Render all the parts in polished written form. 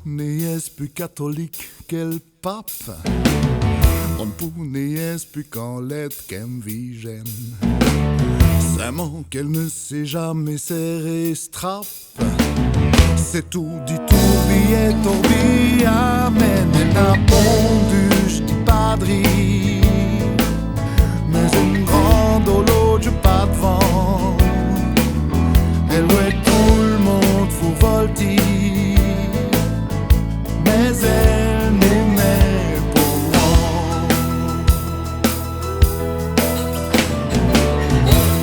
n'est plus catholique qu'elle pape. On n'est plus qu'en lettres qu'elle vigène. Seulement qu'elle ne sait jamais serrer strap. C'est tout du tourbillé, tourbillé, amen. Elle n'a pondu, je dis padri. Mais une grande horloge pas devant. Elle ouais tout le monde faut voltige. Mais elle n'aimait pas moi.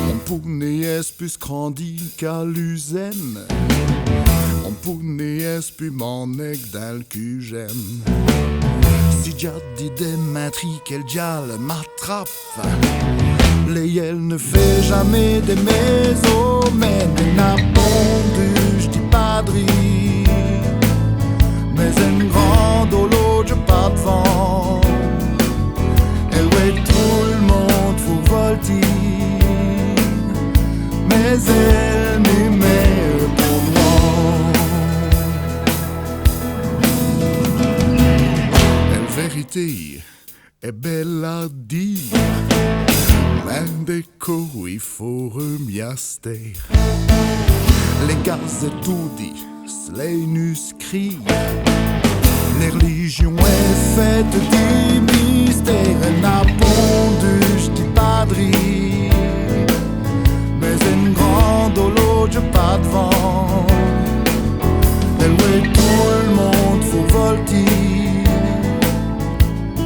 Mon pounet est plus grandi qu'à l'usine. Mon pounet est plus mon nec dans le cul j'aime. Si j'ai dit des maîtries qu'elle diale m'attrape. Les elle ne fait jamais des maisons. Mais elle n'a pondu, je dis padri. Mais une grande horloge pas devant. Elle ouais tout le monde faut voltige. Mais elle n'aimait pour moi. La vérité est belle à dire. L'indéco il faut remiaster. Les gars et tout dit. Les nuscrits, les religions est faite des mystères. Elle n'a pondu, je dis padri. Mais une grande horloge pas devant. Elle ouais tout le monde faut voltige.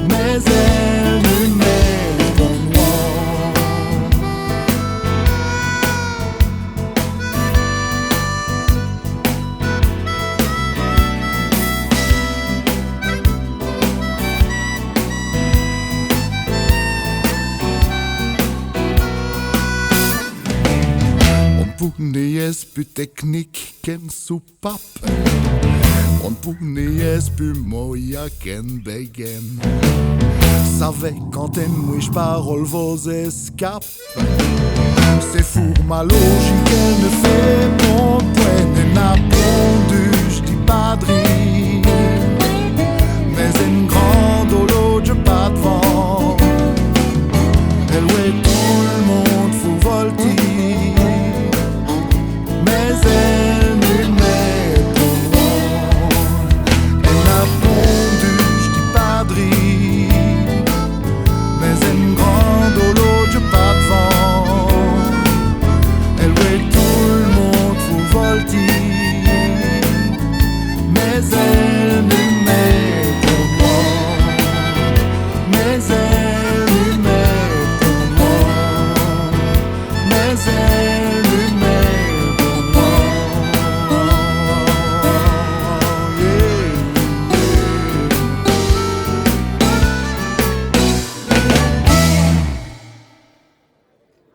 Mais elle ne met pas moi. Pounet est plus technique qu'une soupape. On pounet est plus moya qu'une bégaine. Savez quand elle mouche parole vos escapes. C'est fou ma logique, elle ne fait mon point.